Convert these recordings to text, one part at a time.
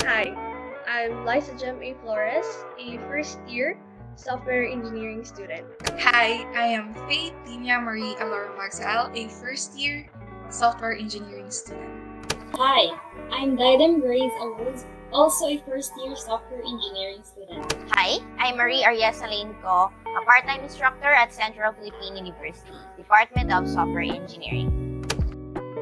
Hi, I'm Liza Jem A. Flores, a first year software engineering student. Hi, I am Faith Tina Marie Alora Maxwell, a first year software engineering student. Hi, I'm Didem Grace Aruz, also a first-year software engineering student. Hi, I'm Marie Ariesa Laneco, a part-time instructor at Central Philippine University, Department of Software Engineering.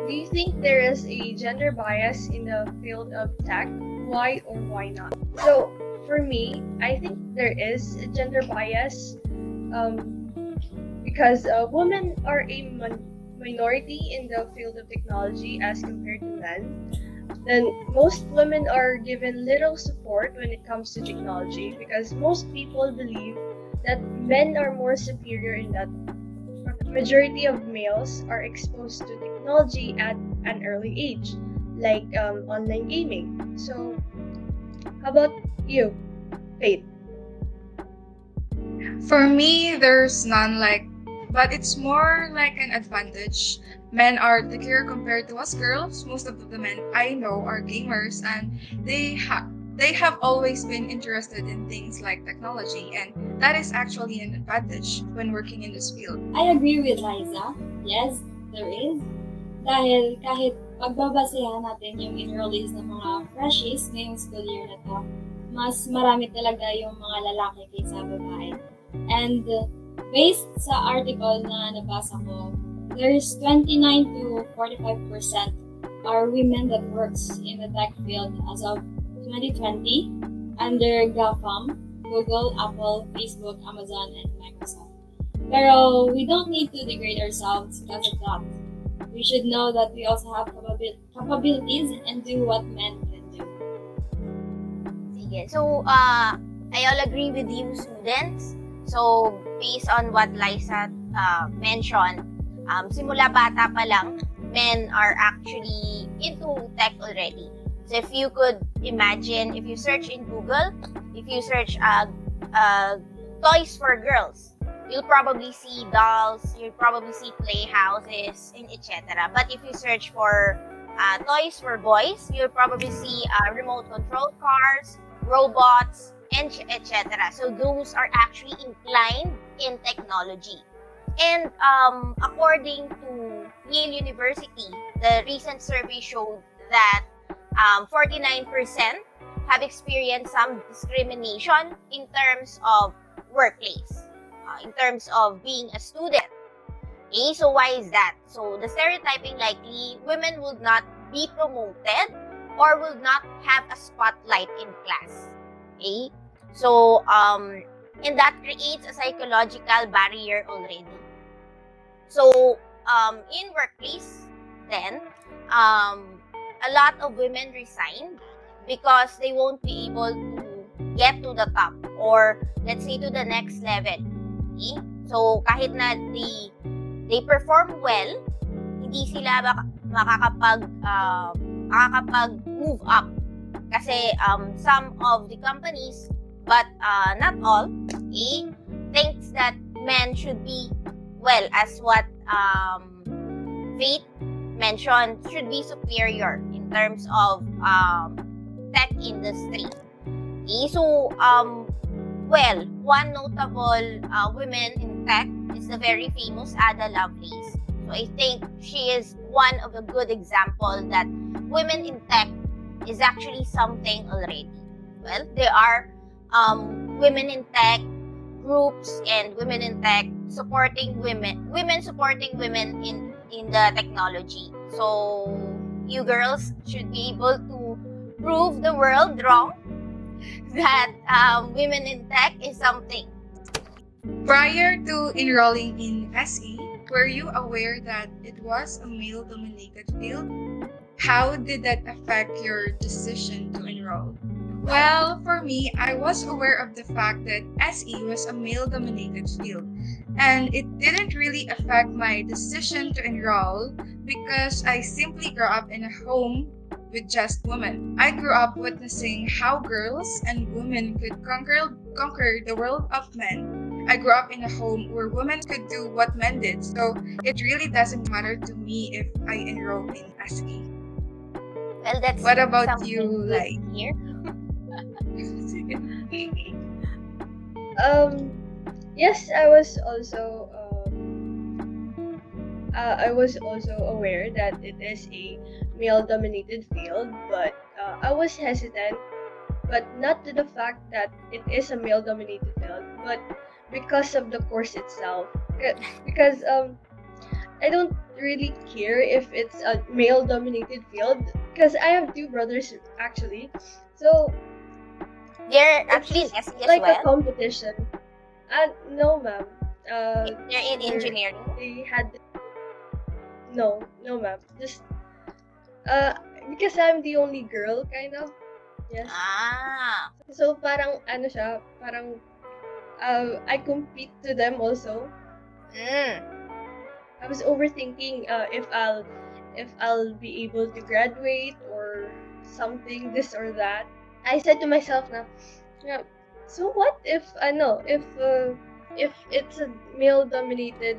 Do you think there is a gender bias in the field of tech? Why or why not? So, for me, I think there is a gender bias because women are a minority in the field of technology as compared to men. Then most women are given little support when it comes to technology because most people believe that men are more superior in that. The majority of males are exposed to technology at an early age, like online gaming. So, how about you, Faith? For me, there's none but it's more like an advantage. Men are techier compared to us girls. Most of the men I know are gamers and they have always been interested in things like technology, and that is actually an advantage when working in this field. I agree with Liza. Yes, there is. Dahil kahit pagbabasehan natin yung enrollees ng mga freshies ngayong school year na to, mas marami talaga yung mga lalaki kaysa babae. And based sa article na nabasa ko, there's 29 to 45% are women that works in the tech field as of 2020 under GAFAM, Google, Apple, Facebook, Amazon, and Microsoft. Pero we don't need to degrade ourselves because of that. We should know that we also have capabilities and do what men can do. Sige. So, I all agree with you, students. So, based on what Liza mentioned, simula bata pa lang, men are actually into tech already. So, if you could imagine, if you search in Google, if you search toys for girls, you'll probably see dolls, you'll probably see playhouses, and etc. But if you search for toys for boys, you'll probably see remote control cars, robots, and etc. So those are actually inclined in technology. And according to Yale University, the recent survey showed that 49% have experienced some discrimination in terms of workplace, in terms of being a student. Okay, so why is that? So the stereotyping likely women would not be promoted or will not have a spotlight in class. Okay, so and that creates a psychological barrier already. So in workplace, then a lot of women resign because they won't be able to get to the top or let's say to the next level. Okay? So kahit na they perform well, hindi sila makakapag move up kasi some of the companies, but not all, okay, thinks that men should be, well, as what Faith mentioned, should be superior in terms of tech industry. Okay, so well, one notable woman in tech is the very famous Ada Lovelace. So I think she is one of the good example that women in tech is actually something already. Well, there are women in tech groups and women in tech supporting women supporting women in the technology. So you girls should be able to prove the world wrong that women in tech is something. Prior to enrolling in SE, were you aware that it was a male-dominated field? How did that affect your decision to enroll? Well, for me, I was aware of the fact that SE was a male-dominated field, and it didn't really affect my decision to enroll because I simply grew up in a home with just women. I grew up witnessing how girls and women could conquer the world of men. I grew up in a home where women could do what men did, so it really doesn't matter to me if I enroll in SE. Well, that's What about something you, good Lai? here. Sige. Yes, I was also aware that it is a male-dominated field, but I was hesitant, but not to the fact that it is a male-dominated field, but because of the course itself. Because I don't really care if it's a male-dominated field, because I have two brothers actually, so They're it's actually in just SE as like a well. competition. No, ma'am. They're in They're, engineering. they had no, ma'am. Just uh, because I'm the only girl, kind of. Yes. Ah. So parang ano siya, parang I compete to them also. Mm. I was overthinking if I'll be able to graduate or something, this or that. I said to myself na, yeah, so what if if it's a male dominated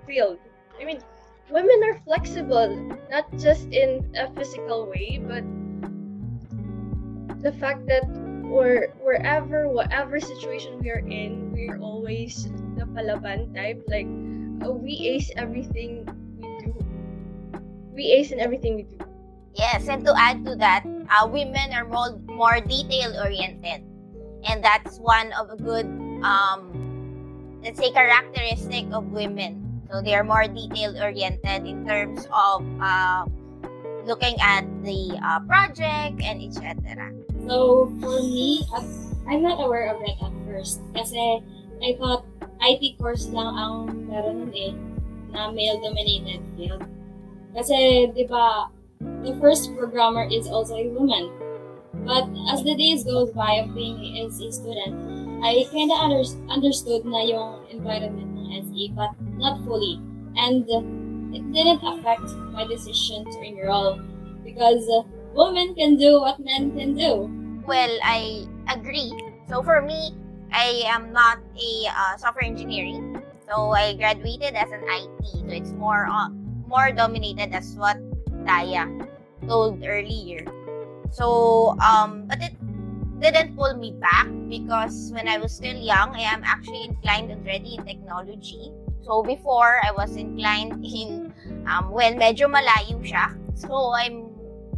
field? I mean, women are flexible, not just in a physical way, but the fact that whatever situation we are in, we're always the palaban type. Like we ace everything we do. We ace in everything we do. Yes, and to add to that, women are more detail oriented, and that's one of a good let's say characteristic of women. So they are more detail oriented in terms of looking at the project and etc. So for me, I'm not aware of it at first. Kasi I thought IT course lang ang meron nun na male-dominated field. Kasi, di ba, the first programmer is also a woman. But as the days goes by of being a student, I kind of understood na yung environment ng SE, but not fully. And it didn't affect my decision to enroll because women can do what men can do. Well, I agree. So for me, I am not a software engineering. So I graduated as an IT. So it's more dominated as what Daya told earlier. So but it didn't pull me back because when I was still young, I am actually inclined already in technology. So before, I was inclined in, medyo malayo siya. So I'm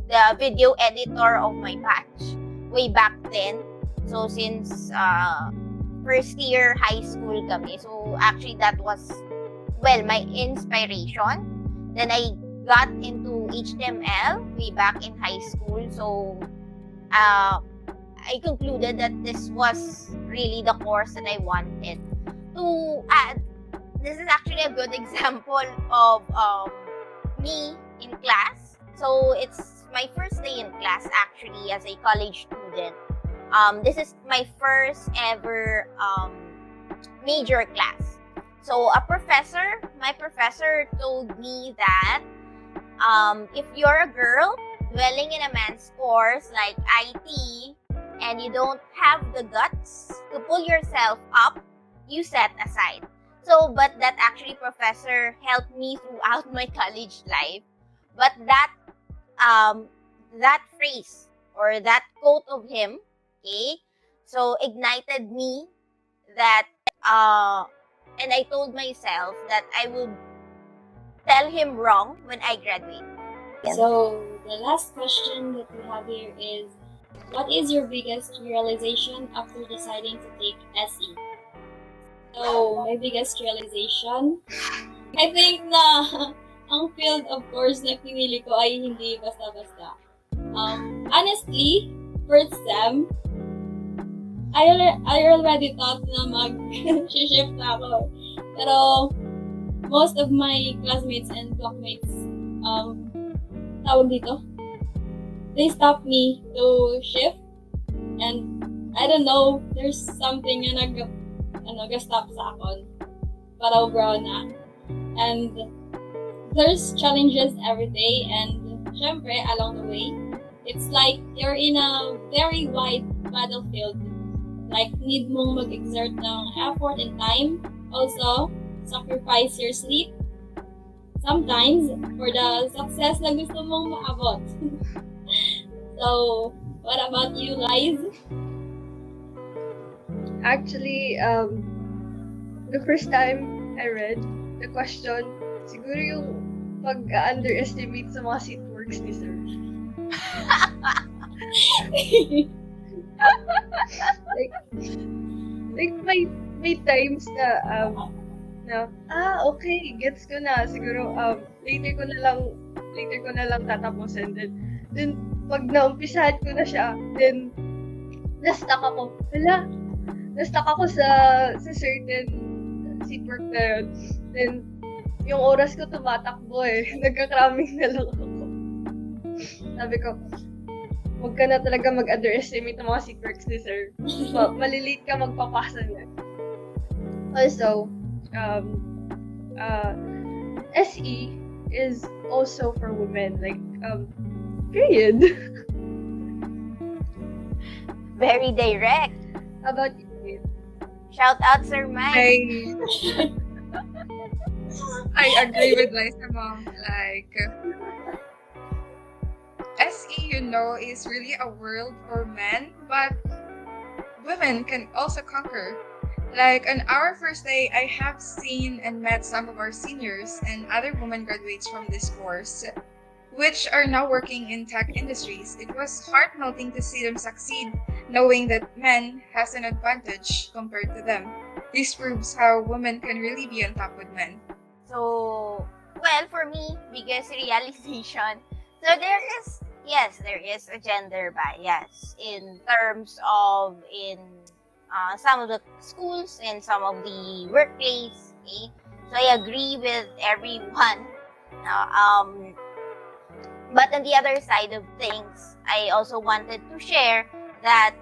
the video editor of my batch way back then. So since first year high school kami. So actually that was, well, my inspiration. Then I got into HTML way back in high school. So I concluded that this was really the course that I wanted. To add, this is actually a good example of me in class. So it's my first day in class actually as a college student. This is my first ever major class. So my professor told me that if you're a girl dwelling in a man's course like IT and you don't have the guts to pull yourself up, you set aside. So, but that actually professor helped me throughout my college life. But that phrase or that quote of him, okay, so ignited me that and I told myself that I will tell him wrong when I graduate. So the last question that we have here is, what is your biggest realization after deciding to take SE? So, my biggest realization, I think na ang field of course na pinili ko ay hindi basta-basta. Honestly, first sem, I already thought na mag-shift na ako. Pero most of my classmates and blockmates, tawag dito, they stopped me to shift, and I don't know, there's something na nag-stop sa akon para grow na. And there's challenges every day, and syempre along the way, it's like you're in a very wide battlefield. Like, need mong mag-exert ng effort and time. Also, sacrifice your sleep sometimes for the success na gusto mong maabot. So, what about you guys? Actually, the first time I read the question, siguro yung pag-underestimate sa mga seat works ni sir. Like, may times na okay, gets ko na. Siguro later ko na lang tatapusin. Then pag naumpisahan ko na siya, then na-stuck ako. Na-stuck ako sa certain seat work na yun. Then yung oras ko tumatakbo nagka-cramming na lang ako. Sabi ko, huwag ka na talaga mag-underestimate ng mga seat works ni sir. Malilate ka magpapasa na. Also, SE is also for women. Like, period. Very direct. How about you? Kate? Shout out, Sir Mike. I agree with Liza Mom. Like, SE, is really a world for men, but women can also conquer. Like, on our first day, I have seen and met some of our seniors and other women graduates from this course, which are now working in tech industries. It was heart-melting to see them succeed, knowing that men has an advantage compared to them. This proves how women can really be on top with men. So, well, for me, biggest realization. So there is a gender bias in terms of some of the schools and some of the workplace. Okay? So I agree with everyone. But on the other side of things, I also wanted to share that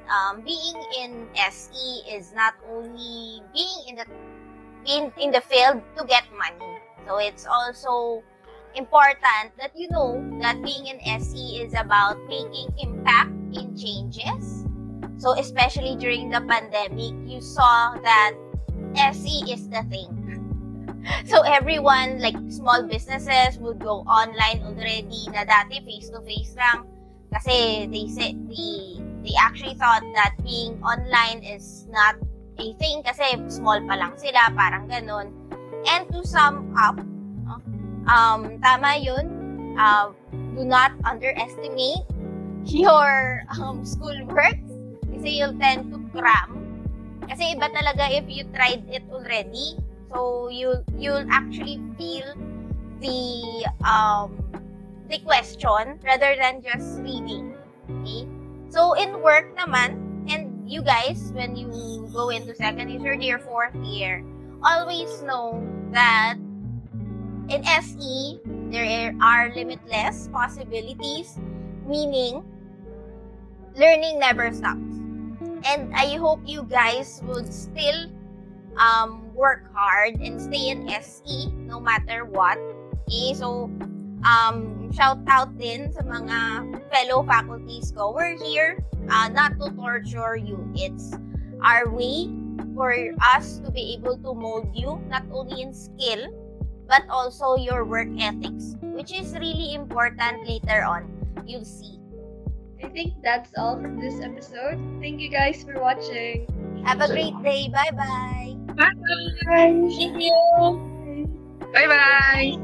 being in SE is not only being in the field to get money. So it's also important that you know that being in SE is about making impact in changes. So especially during the pandemic, you saw that SE is the thing. So everyone, like small businesses, would go online already na dati face-to-face lang. Kasi they actually thought that being online is not a thing kasi small pa lang sila, parang ganun. And to sum up, tama yun. Do not underestimate your school work kasi you'll tend to cram. Kasi iba talaga if you tried it already. So you'll actually feel the question rather than just reading. Okay? So in work naman, and you guys, when you go into second year, third year, fourth year, always know that in SE, there are limitless possibilities, meaning learning never stops. And I hope you guys would still work hard and stay in SE no matter what. Okay, so shout out din sa mga fellow faculties ko. We're here not to torture you. It's our way for us to be able to mold you not only in skill but also your work ethics, which is really important later on. You'll see. I think that's all for this episode. Thank you guys for watching. Have a great day. Bye-bye. Bye. Thank you! Bye-bye.